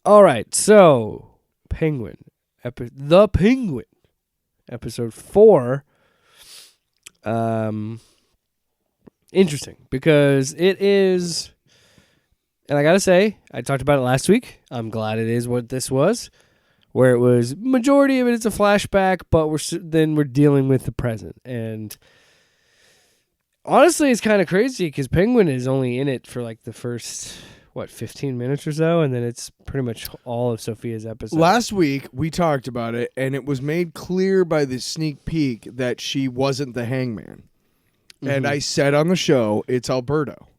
All right, so Penguin, Penguin, episode 4. Interesting because it is, and I gotta say, I talked about it last week. I'm glad it is what this was, where it was majority of it is a flashback, but we're dealing with the present. And honestly, it's kind of crazy because Penguin is only in it for like the first 15 minutes or so, and then it's pretty much all of Sofia's episode. Last week we talked about it, and it was made clear by the sneak peek that she wasn't the hangman. Mm-hmm. And I said on the show, it's Alberto.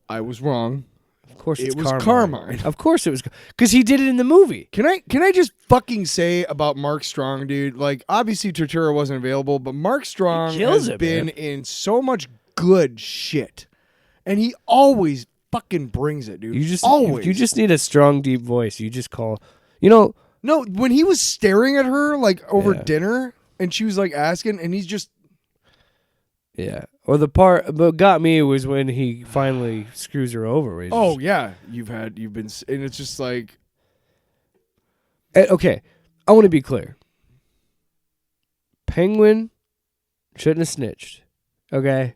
I was wrong. Of course, it was Carmine. Of course, it was because he did it in the movie. Can I just fucking say about Mark Strong, dude? Like, obviously Tortura wasn't available, but Mark Strong has been in so much good shit, and he always fucking brings it, dude. You just need a strong, deep voice. You just call, No, when he was staring at her like over dinner, and she was like asking, and he's just. Yeah. Or the part that got me was when he finally screws her over. Yeah. You've been, and it's just like. Okay. I want to be clear. Penguin shouldn't have snitched. Okay.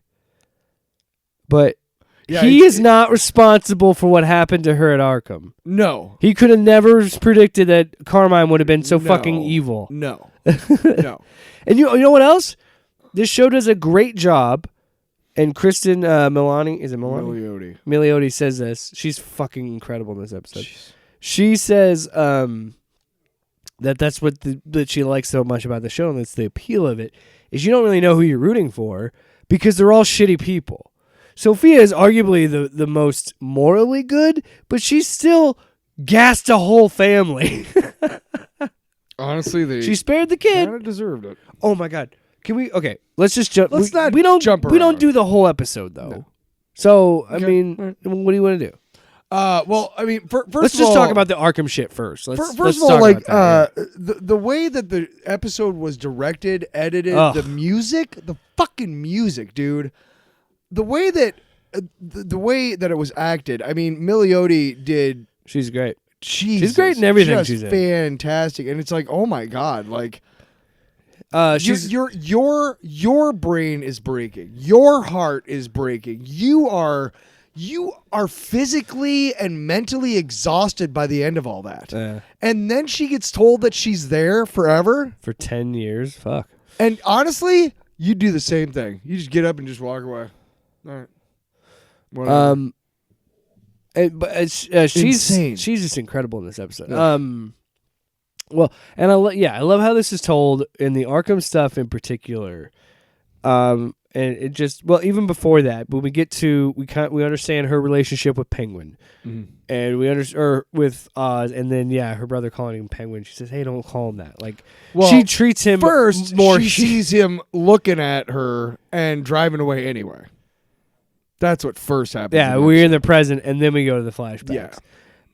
But he is not responsible for what happened to her at Arkham. No. He could have never predicted that Carmine would have been so fucking evil. No. No. And you know what else? This show does a great job, and Kristen Milioti, is it Milioti? Milioti says this. She's fucking incredible in this episode. Jeez. She says that's what that she likes so much about the show, and that's the appeal of it, is you don't really know who you're rooting for because they're all shitty people. Sophia is arguably the most morally good, but she's still gassed a whole family. Honestly, she spared the kid. Kind of deserved it. Oh my God. Can we? Okay, let's just jump. We don't do the whole episode though. No. So I mean, what do you want to do? Well, I mean, let's just talk about the Arkham shit first. Let's of all, like the way that the episode was directed, edited, the music, the fucking music, dude. The way that it was acted. I mean, Milioti did. She's great. Jesus, she's great in everything she's in. Fantastic, and it's like, oh my God, like. Your brain is breaking. Your heart is breaking. You are physically and mentally exhausted by the end of all that. And then she gets told that she's there forever for 10 years. Fuck. And honestly, you do the same thing. You just get up and just walk away. All right. Whatever. She's just incredible in this episode. Yeah. Well, and I love how this is told in the Arkham stuff in particular. And it just, even before that, when we get to, we understand her relationship with Penguin, and we understand with Oz, and then her brother calling him Penguin. She says, "Hey, don't call him that." Like, she treats him first. More. She sees him looking at her and driving away anyway. That's what first happens. Yeah, we're in the present, and then we go to the flashbacks. Yeah.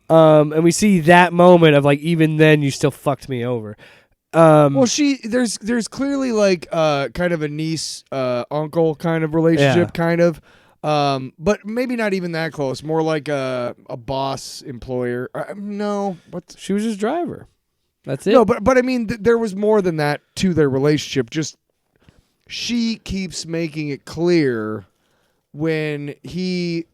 And we see that moment of like, even then you still fucked me over. There's clearly like kind of a niece uncle kind of relationship, kind of, but maybe not even that close. More like a boss employer. No, what? She was his driver. That's it. No, but I mean, there was more than that to their relationship. Just she keeps making it clear when he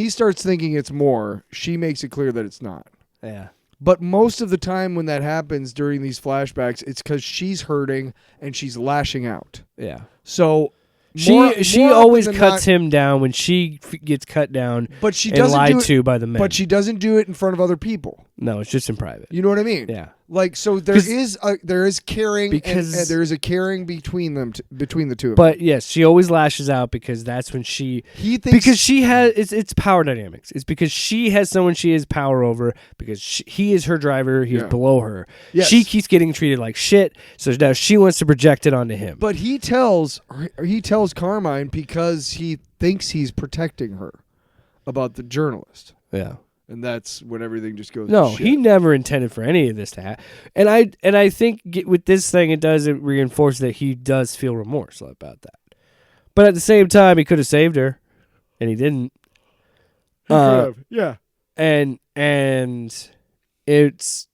starts thinking it's more, she makes it clear that it's not. Yeah. But most of the time when that happens during these flashbacks, it's because she's hurting and she's lashing out. Yeah. So she always cuts him down when she gets cut down, but she doesn't lied to by the men. But she doesn't do it in front of other people. No, it's just in private. You know what I mean? Yeah. Like, so there is caring, because and there is a caring between them, between the two of them. But yes, she always lashes out because that's when he thinks, because she has it's power dynamics. It's because she has someone she has power over, because he is her driver, he's below her. Yes. She keeps getting treated like shit, so now she wants to project it onto him. But he tells Carmine because he thinks he's protecting her about the journalist. Yeah. And that's when everything just goes. No, to shit. He never intended for any of this to happen. And I think with this thing, it reinforce that he does feel remorse about that. But at the same time, he could have saved her, and he didn't. He could have, yeah. And it's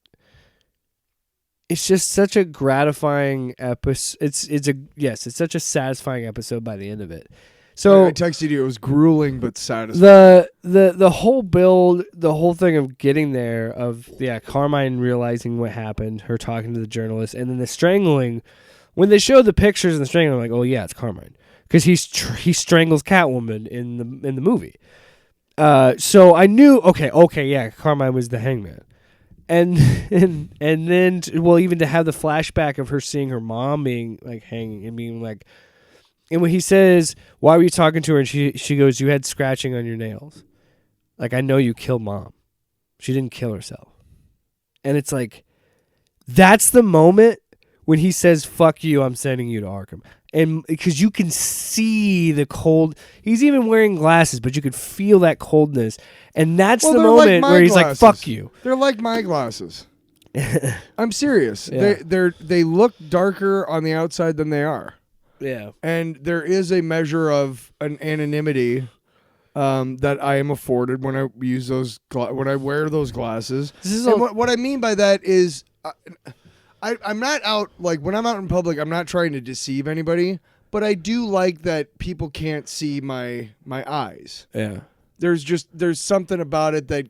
just such a gratifying episode. It's such a satisfying episode by the end of it. So I texted you. It was grueling but satisfying. The whole build, the whole thing of getting there, of Carmine realizing what happened, her talking to the journalist, and then the strangling. When they show the pictures and the strangling, I'm like, oh yeah, it's Carmine, because he strangles Catwoman in the movie. So I knew, okay, yeah, Carmine was the hangman. And then, well, even to have the flashback of her seeing her mom being like hanging and being like, and when he says, why were you talking to her? And she goes, you had scratching on your nails. Like, I know you killed Mom. She didn't kill herself. And it's like, that's the moment when he says, fuck you, I'm sending you to Arkham. And because you can see the cold, he's even wearing glasses, but you could feel that coldness. And that's the moment where he's like, fuck you. They're like my glasses. I'm serious. Yeah. They look darker on the outside than they are. Yeah. And there is a measure of an anonymity that I am afforded when I use when I wear those glasses. What I mean by that is I'm not out, like when I'm out in public, I'm not trying to deceive anybody, but I do like that people can't see my eyes. Yeah. There's something about it that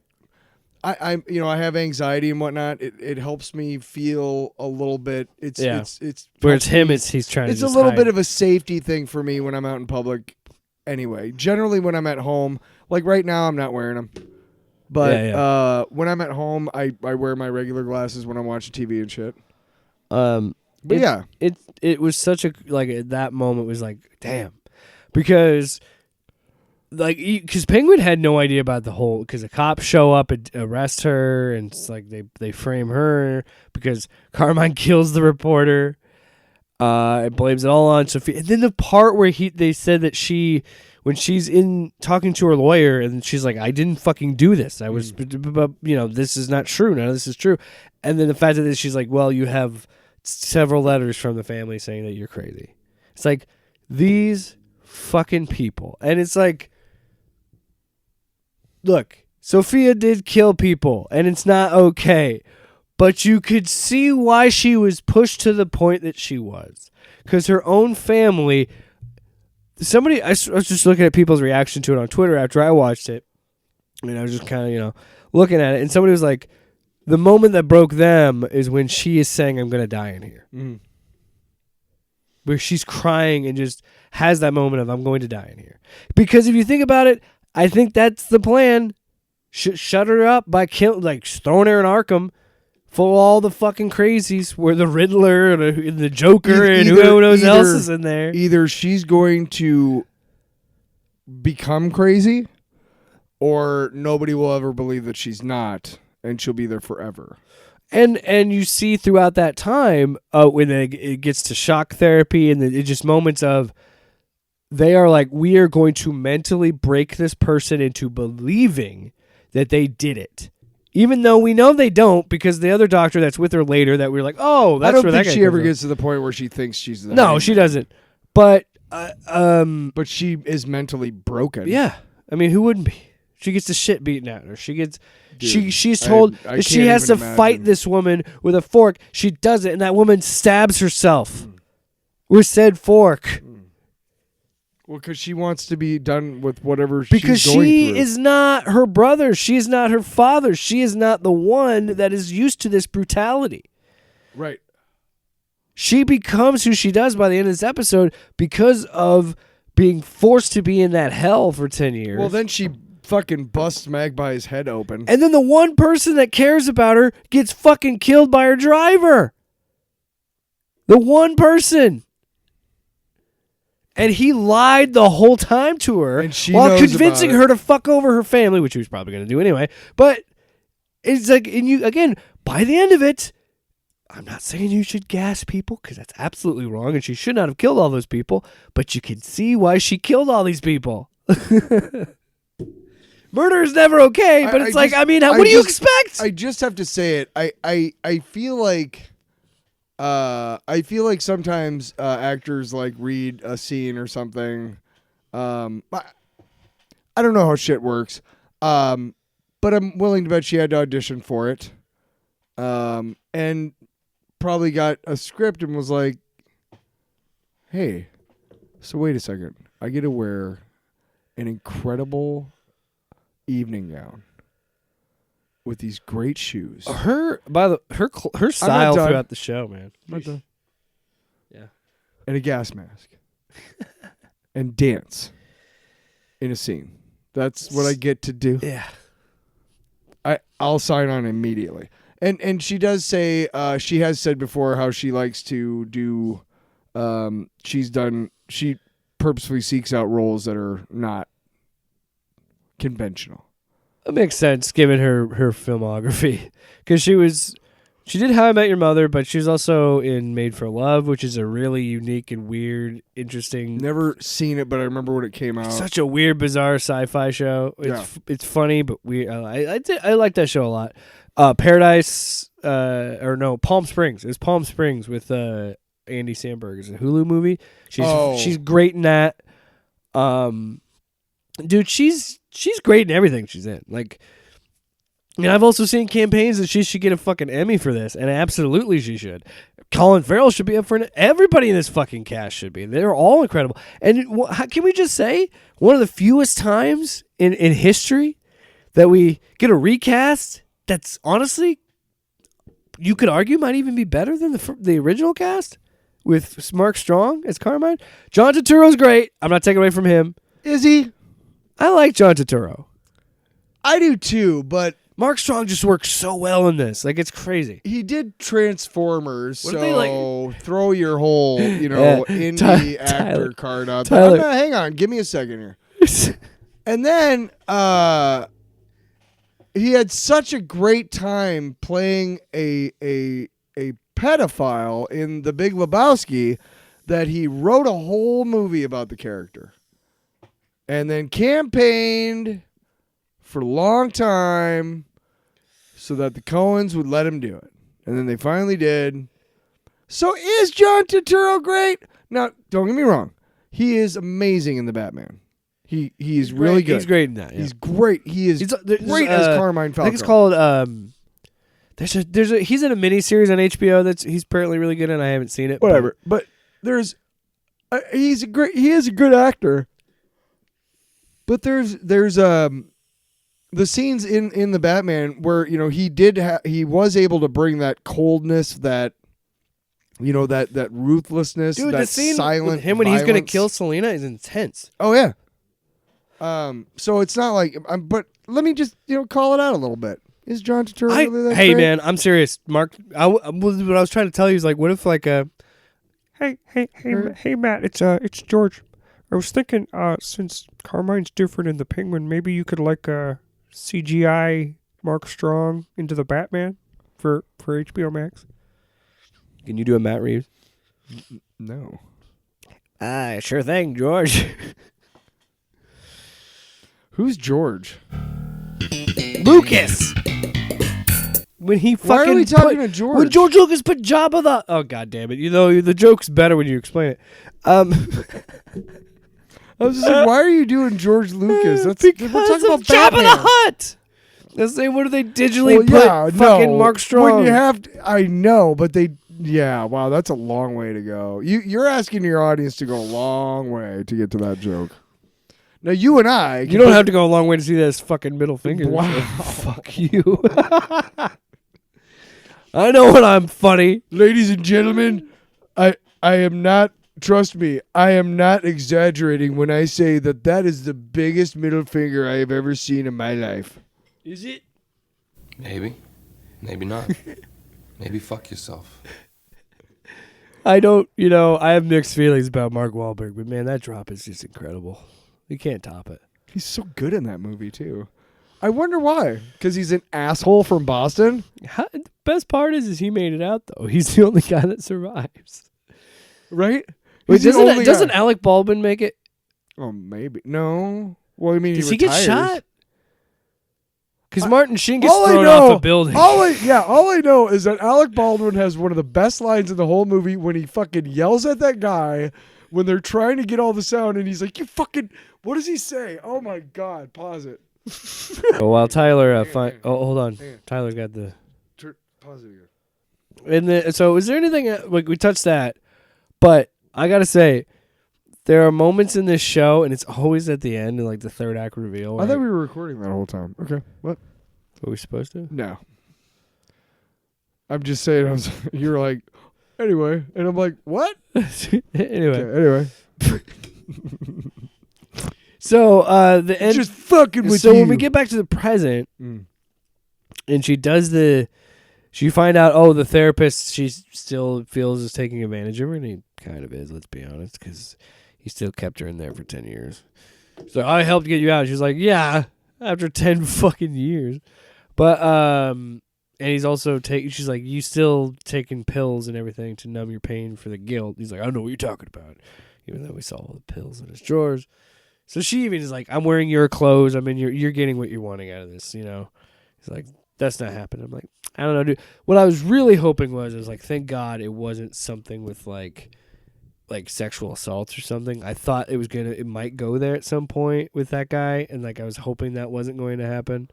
I have anxiety and whatnot. It helps me feel a little bit. It's where it's him. He's trying. It's to a little hide. bit of a safety thing for me when I'm out in public. Anyway, generally when I'm at home, like right now, I'm not wearing them. But when I'm at home, I wear my regular glasses when I'm watching TV and shit. But it was such a that moment was like, damn, because. Because Penguin had no idea about the whole, because the cops show up and arrest her, and it's like they frame her because Carmine kills the reporter, and blames it all on Sofia. And then the part where they said that when she's in talking to her lawyer, and she's like, I didn't fucking do this. I was, this is not true. None of this is true. And then the fact that she's like, well, you have several letters from the family saying that you're crazy. It's like, these fucking people. And it's like, look, Sofia did kill people, and it's not okay. But you could see why she was pushed to the point that she was. Because her own family... I was just looking at people's reaction to it on Twitter after I watched it. And I was just kind of, looking at it. And somebody was like, the moment that broke them is when she is saying, I'm going to die in here. Mm. Where she's crying and just has that moment of, I'm going to die in here. Because if you think about it, I think that's the plan. Shut her up by throwing her in Arkham full of all the fucking crazies, where the Riddler and the Joker and who knows else is in there. Either she's going to become crazy, or nobody will ever believe that she's not, and she'll be there forever. And you see throughout that time, when it gets to shock therapy, and it just moments of, they are like, we are going to mentally break this person into believing that they did it. Even though we know they don't, because the other doctor that's with her later, that we're like, oh, that's where that guy I don't think she ever from. gets to the point where she thinks she's the No, she doesn't. But but she is mentally broken. Yeah. I mean, who wouldn't be? She gets the shit beaten out of her. She gets she's told that she has to fight this woman with a fork. She does it, and that woman stabs herself with said fork. Well, because she wants to be done with whatever she's going through. Because she is not her brother. She is not her father. She is not the one that is used to this brutality. Right. She becomes who she does by the end of this episode because of being forced to be in that hell for 10 years. Well, then she fucking busts Magpie's head open. And then the one person that cares about her gets fucking killed by her driver. The one person. And he lied the whole time to her while convincing her to fuck over her family, which he was probably going to do anyway. But it's like, and you, again, by the end of it, I'm not saying you should gas people, because that's absolutely wrong, and she should not have killed all those people, but you can see why she killed all these people. Murder is never okay, but what do you expect? I just have to say it. I feel like... I feel like sometimes actors read a scene or something. I don't know how shit works, but I'm willing to bet she had to audition for it. and probably got a script and was like, hey, so wait a second. I get to wear an incredible evening gown with these great shoes. Her style throughout the show, man. Yeah. And a gas mask. And dance in a scene. That's what I get to do. Yeah. I'll sign on immediately. And she does say, she has said before how she likes to do, she purposefully seeks out roles that are not conventional. It makes sense given her filmography. Because she did How I Met Your Mother, but she was also in Made for Love, which is a really unique and weird, interesting. Never seen it, but I remember when it came out. Such a weird, bizarre sci-fi show. It's funny, but weird. I like that show a lot. Palm Springs. It was Palm Springs with Andy Samberg. It's a Hulu movie. She's great in that. Dude, she's great in everything she's in. Like, and I've also seen campaigns that she should get a fucking Emmy for this, and absolutely she should. Colin Farrell should be up for it. Everybody in this fucking cast should be. They're all incredible. And can we just say one of the fewest times in history that we get a recast that's honestly, you could argue, might even be better than the original cast with Mark Strong as Carmine. John Turturro's great. I'm not taking away from him. Is he? I like John Turturro. I do too, but Mark Strong just works so well in this. Like, it's crazy. he did Transformers, What so are they like? throw your whole, indie actor card out there. Hang on, give me a second here. And then he had such a great time playing a pedophile in The Big Lebowski that he wrote a whole movie about the character. And then campaigned for a long time so that the Coens would let him do it. And then they finally did. So is John Turturro great? Now, don't get me wrong. He is amazing in the Batman. He is really good. He's great in that. Yeah. He's great. He is great as Carmine Falco. I think it's called he's in a miniseries on HBO he's apparently really good in. I haven't seen it. Whatever. But he is a good actor. But there's the scenes in the Batman where he was able to bring that coldness, that that ruthlessness, dude, that the scene silent with him when violence. he's gonna kill Selena is intense. Oh yeah. So it's not like, but let me just call it out a little bit. Is John Turturro really that great? Man, I'm serious, Mark. What I was trying to tell you is like, what if like hey Matt, it's George. I was thinking, since Carmine's different in the Penguin, maybe you could like CGI Mark Strong into the Batman for HBO Max. Can you do a Matt Reeves? No. Sure thing, George. Who's George? Lucas. When he fucking Why are we talking to George? When George Lucas put Jabba the... Oh, God damn it. The joke's better when you explain it. I was just like, why are you doing George Lucas? Because we're talking about Jabba the Hutt. Let's say, what do they digitally put fucking Mark Strong? When you have to, I know, but they... Yeah, wow, that's a long way to go. You're asking your audience to go a long way to get to that joke. Now, you and I... You don't have to go a long way to see this fucking middle finger. Wow. So fuck you. I know when I'm funny. Ladies and gentlemen, I am not... Trust me, I am not exaggerating when I say that is the biggest middle finger I have ever seen in my life. Is it? Maybe. Maybe not. Maybe fuck yourself. I don't, I have mixed feelings about Mark Wahlberg, but man, that drop is just incredible. You can't top it. He's so good in that movie, too. I wonder why. Because he's an asshole from Boston? The best part is he made it out, though. He's the only guy that survives. Right? Wait, doesn't Alec Baldwin make it? Oh, maybe. No. Well, I mean, Does he get retires. shot? Because Martin Sheen gets thrown off a building. All I know is that Alec Baldwin has one of the best lines in the whole movie when he fucking yells at that guy when they're trying to get all the sound, and he's like, "You fucking..." What does he say? Oh my God! Pause it. While Tyler hold on. Tyler got the. Pause it again. So is there anything like we touched that, but I gotta say, there are moments in this show, and it's always at the end, in like the third act reveal. I thought we were recording that whole time. Okay, what? Are we supposed to? No. I'm just saying. You're like, anyway, and I'm like, what? Anyway. Okay, anyway. So the end. Just fucking with you. So when we get back to the present, and she does she find out, the therapist she still feels is taking advantage of her, and he kind of is. Let's be honest, because he still kept her in there for 10 years. So I helped get you out. She's like, yeah, after 10 fucking years. But and he's also she's like, you still taking pills and everything to numb your pain for the guilt. He's like, I don't know what you're talking about. Even though we saw all the pills in his drawers. So she even is like, I'm wearing your clothes. I mean, you're getting what you're wanting out of this, you know? He's like, that's not happening. I'm like, I don't know, dude. What I was really hoping was like, thank God it wasn't something with like sexual assaults or something. I thought it might go there at some point with that guy, and like I was hoping that wasn't going to happen.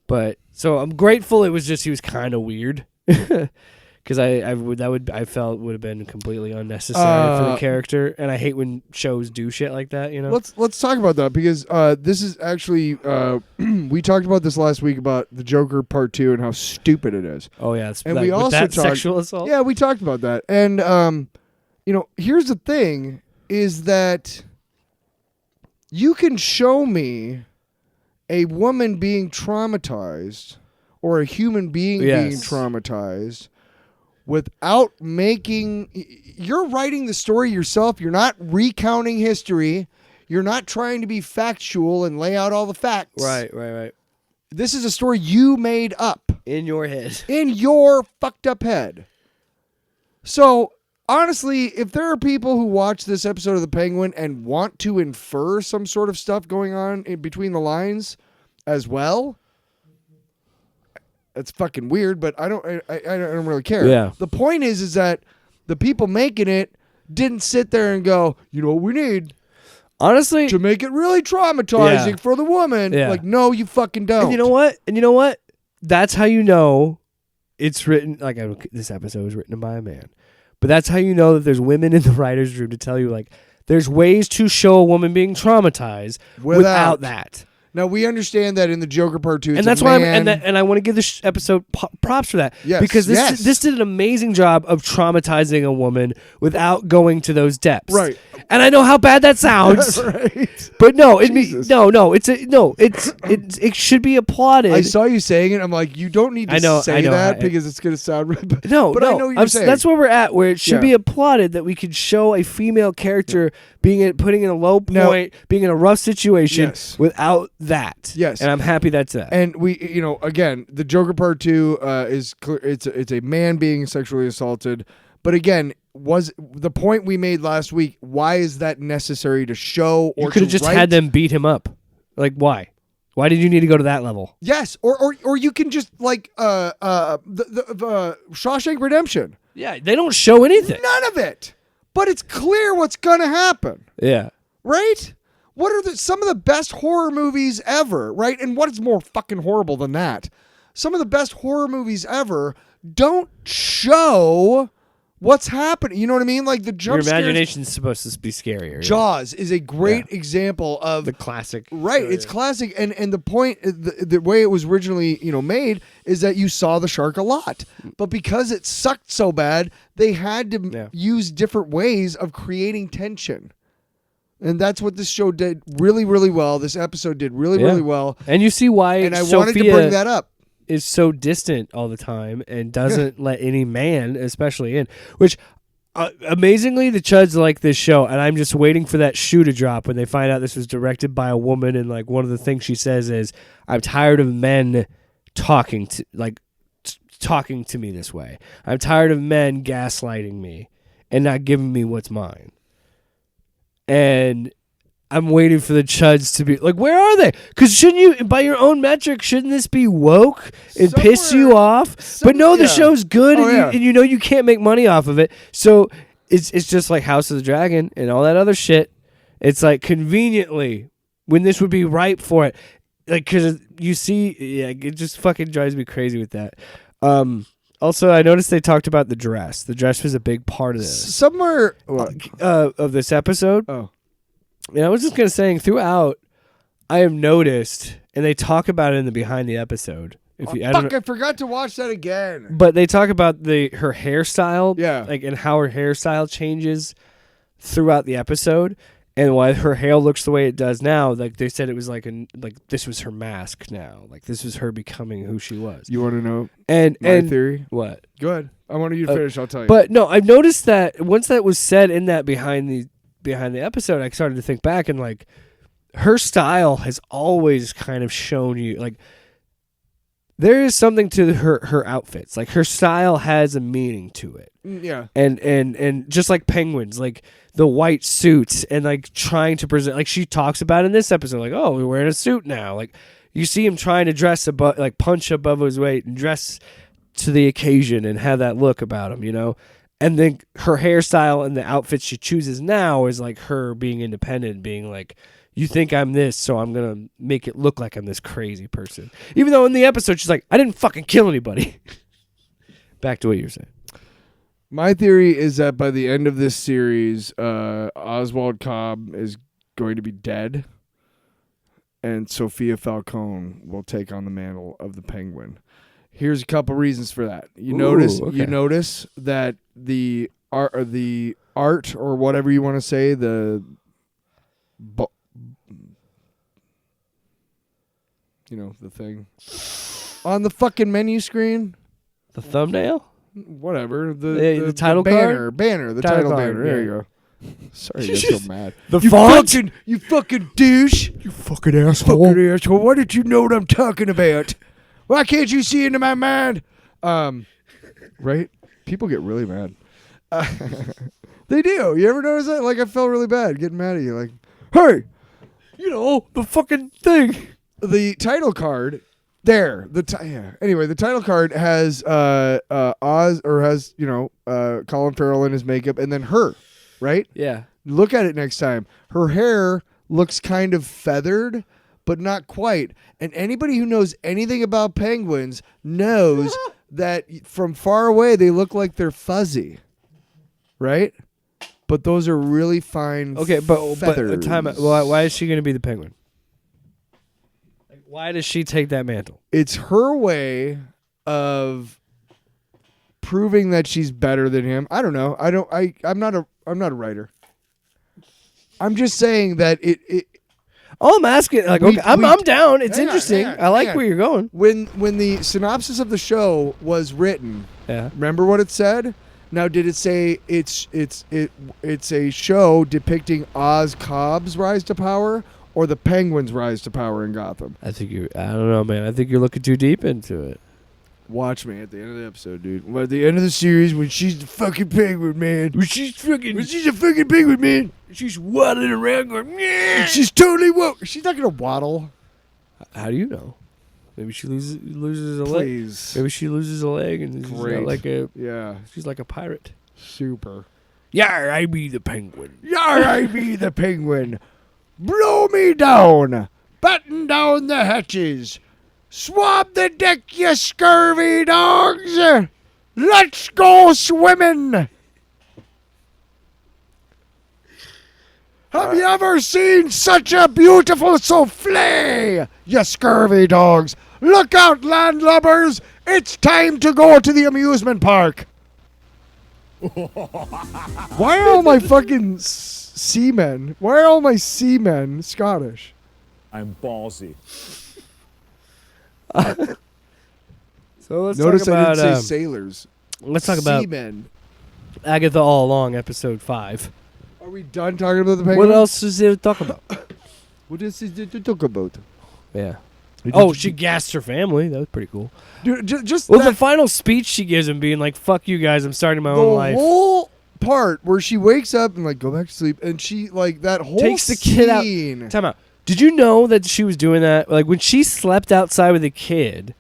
But so I'm grateful it was just he was kind of weird. Because I felt would have been completely unnecessary for the character, and I hate when shows do shit like that. You know. Let's talk about that because this is actually we talked about this last week about the Joker Part 2 and how stupid it is. Oh yeah, and we also talked sexual assault. Yeah, we talked about that, and here's the thing: is that you can show me a woman being traumatized or a human being being traumatized. Without you're writing the story yourself. You're not recounting history. You're not trying to be factual and lay out all the facts. Right. This is a story you made up. In your head. In your fucked up head. So, honestly, if there are people who watch this episode of The Penguin and want to infer some sort of stuff going on in between the lines as well, it's fucking weird, but I don't really care. Yeah. The point is that the people making it didn't sit there and go, you know what we need? Honestly, to make it really traumatizing for the woman. Yeah. Like, no, you fucking don't. And you know what? That's how you know it's written. Like, this episode was written by a man, but that's how you know that there's women in the writer's room to tell you, like, there's ways to show a woman being traumatized without that. Now, we understand that in the Joker Part 2, and that's why I want to give this episode props for that. Yes, because this did an amazing job of traumatizing a woman without going to those depths. Right. And I know how bad that sounds. Right. But no, it should be applauded. I saw you saying it. I'm like, you don't need to say that because it's going to sound really bad. No, but I know what you're saying. That's where we're at, where it should be applauded that we could show a female character putting in a low point, being in a rough situation without that. Yes. And I'm happy that's that. And we, again, the Joker Part 2 is clear, it's a man being sexually assaulted. But again, was the point we made last week, why is that necessary to show or you could have just had them beat him up. Like, why? Why did you need to go to that level? Yes, or you can just like the Shawshank Redemption. Yeah, they don't show anything. None of it. But it's clear what's going to happen. Yeah. Right? What are some of the best horror movies ever, right? And what is more fucking horrible than that? Some of the best horror movies ever don't show what's happening. You know what I mean? Like the jump Your imagination's supposed to be scarier. Jaws is a great example of the classic. Right, it's classic, and the point, the way it was originally made is that you saw the shark a lot, but because it sucked so bad, they had to use different ways of creating tension. And that's what this show did really, really well. This episode did really, really well. And you see why and I Sofia wanted to bring that up. Is so distant all the time and doesn't let any man especially in. Which, amazingly, the Chuds like this show. And I'm just waiting for that shoe to drop when they find out this was directed by a woman. And like one of the things she says is, I'm tired of men talking to me this way. I'm tired of men gaslighting me and not giving me what's mine. And I'm waiting for the Chuds to be like, where are they? Because shouldn't you, by your own metric, shouldn't this be woke and piss you off? But no, the show's good, and you can't make money off of it. So it's just like House of the Dragon and all that other shit. It's like conveniently when this would be ripe for it, like because you see, it just fucking drives me crazy with that. Also, I noticed they talked about the dress. The dress was a big part of this. Somewhere Of this episode. Oh. And I was just going to say, throughout, I have noticed, and they talk about it in the behind the episode. I forgot to watch that again. But they talk about her hairstyle, Yeah, and how her hairstyle changes throughout the episode, and why her hair looks the way it does now. Like they said, it was like this was her mask now. Like this was her becoming who she was. You want to know and my theory? What? Go ahead. I want you to finish. I'll tell you. But no, I've noticed that once that was said in that behind the episode, I started to think back, and like her style has always kind of shown you like. There is something to her outfits. Like her style has a meaning to it. Yeah. And just like Penguins, like the white suits and like trying to present, like she talks about in this episode, like, oh, we're wearing a suit now. Like you see him trying to dress above, like punch above his weight and dress to the occasion and have that look about him, you know? And then her hairstyle and the outfits she chooses now is like her being independent, being like, you think I'm this, so I'm going to make it look like I'm this crazy person. Even though in the episode, she's like, I didn't fucking kill anybody. Back to what you were saying. My theory is that by the end of this series, Oswald Cobb is going to be dead, and Sofia Falcone will take on the mantle of the Penguin. Here's a couple reasons for that. You notice that the art or whatever you want to say, the thing on the fucking menu screen, the thumbnail, whatever, the title banner, card? the title card, banner. There yeah. you go. Sorry, I'm so mad. The you font? you fucking douche, you fucking asshole. Why did you know what I'm talking about? Why can't you see into my mind? Right? People get really mad. They do. You ever notice that? Like I felt really bad getting mad at you. Like, hey, the fucking thing. The title card there. Anyway, the title card has Oz or has Colin Farrell in his makeup, and then her, right? Yeah. Look at it next time. Her hair looks kind of feathered, but not quite. And anybody who knows anything about penguins knows that from far away they look like they're fuzzy, right? But those are really fine. Okay, but feathers. time out. Why is she going to be the Penguin? Why does she take that mantle? It's her way of proving that she's better than him. I don't know. I'm not a writer. I'm just saying that it Oh, I'm asking. Like, I'm down. It's interesting. I like where you're going. When the synopsis of the show was written, yeah. Remember what it said? Now, did it say it's a show depicting Oz Cobb's rise to power or the Penguin's rise to power in Gotham? I don't know, man. I think you're looking too deep into it. Watch me at the end of the episode, dude. At the end of the series, when she's the fucking penguin, man. When she's a fucking penguin, man. She's waddling around going, yeah. She's totally woke. She's not going to waddle. How do you know? Maybe she loses a Please. leg. Maybe she loses a leg and she's she's like a pirate. Super. Yar, I be the penguin. Yar, I be the penguin. Blow me down. Batten down the hatches. Swab the deck, you scurvy dogs! Let's go swimming! Have you ever seen such a beautiful souffle, you scurvy dogs? Look out, landlubbers! It's time to go to the amusement park! Why are all my fucking seamen? Why are all my seamen Scottish? I'm ballsy. So let's Notice talk about, I didn't say sailors. Let's talk about seamen. Agatha All Along, episode 5. Are we done talking about the penguin? What else is there to talk about? What is there to talk about? Yeah. Oh, she gassed her family. That was pretty cool. Dude, just the final speech she gives him being like, fuck you guys, I'm starting my own life. The whole part where she wakes up and like, go back to sleep, and she, like, that whole takes the kid out. Time out. Did you know that she was doing that? Like, when she slept outside with the kid.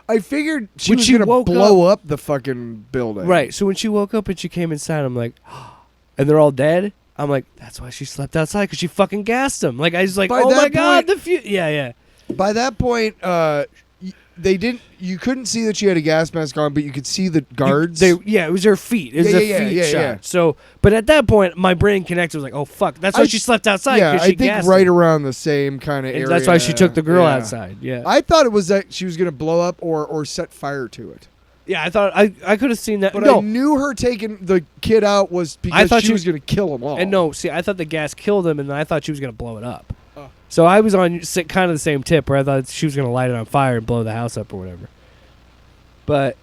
I figured she was going to blow up the fucking building. Right. So when she woke up and she came inside, I'm like, and they're all dead. I'm like, that's why she slept outside, because she fucking gassed them. Like, I was like, oh my God, yeah. By that point, they didn't. You couldn't see that she had a gas mask on, but you could see the guards. It was her feet. It was a feet shot. Yeah. So, but at that point, my brain connected. Was like, oh fuck, that's why she slept outside. Yeah, she I think gassed right it. around the same kind of area. That's why she took the girl outside. Yeah, I thought it was that she was gonna blow up or set fire to it. yeah. I thought I could have seen that. But no, I knew her taking the kid out was because she was gonna kill them all. and no, see, I thought the gas killed him, and then I thought she was gonna blow it up. So I was on kind of the same tip where I thought she was gonna light it on fire and blow the house up or whatever. But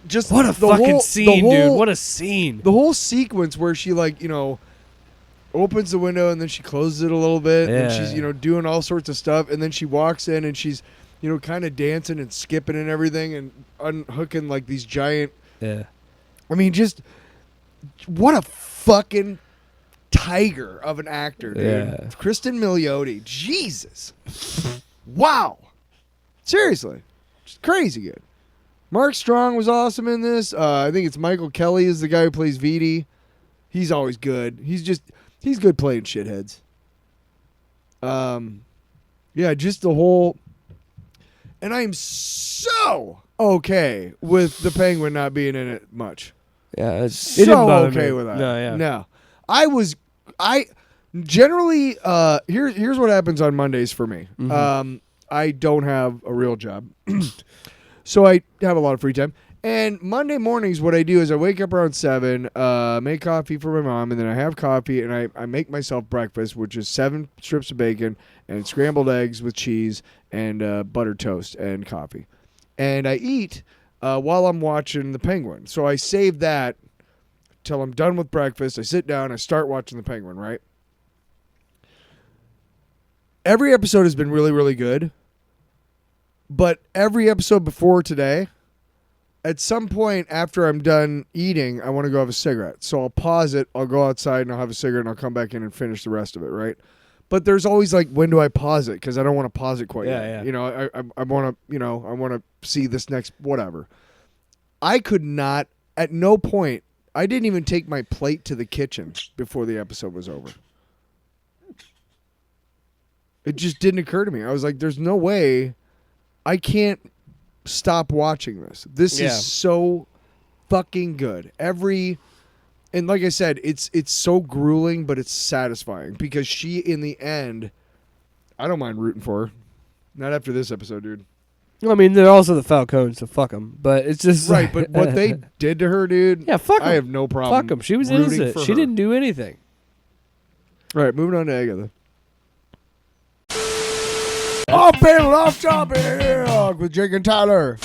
just what a fucking scene, dude! What a scene! The whole sequence where she opens the window and then she closes it a little bit and she's doing all sorts of stuff and then she walks in and she's kind of dancing and skipping and everything and unhooking like these giant. Yeah. I mean, just what a fucking tiger of an actor, dude. Yeah. Kristen Milioti, Jesus, wow, seriously, just crazy good. Mark Strong was awesome in this. I think it's Michael Kelly is the guy who plays Vitti. He's always good. He's good playing shitheads. Yeah, just the whole. And I am so okay with the Penguin not being in it much. Yeah, So okay with that. No, yeah. No. I generally here's what happens on Mondays for me. Mm-hmm. I don't have a real job. So I have a lot of free time. And Monday mornings, what I do is I wake up around 7, make coffee for my mom, and then I have coffee, and I make myself breakfast, which is 7 strips of bacon and scrambled eggs with cheese and buttered toast and coffee. And I eat while I'm watching The Penguin. So I save that till I'm done with breakfast. I sit down, I start watching The Penguin, right? Every episode has been really, really good. But every episode before today, at some point after I'm done eating, I want to go have a cigarette. So I'll pause it, I'll go outside and I'll have a cigarette and I'll come back in and finish the rest of it, right? But there's always like, when do I pause it? Because I don't want to pause it quite yet. Yeah. I want to, I want to see this next whatever. I could not, at no point, I didn't even take my plate to the kitchen before the episode was over. It just didn't occur to me. I was like, there's no way I can't stop watching this. This is so fucking good. And like I said, it's so grueling, but it's satisfying because she, in the end, I don't mind rooting for her. Not after this episode, dude. I mean, they're also the Falcons, so fuck them. But it's just right. But what they did to her, dude. Yeah, fuck 'em. I have no problem. Fuck them. She was innocent. She didn't do anything. All right, moving on to Agatha. Off panel, off topic with Jake and Tyler.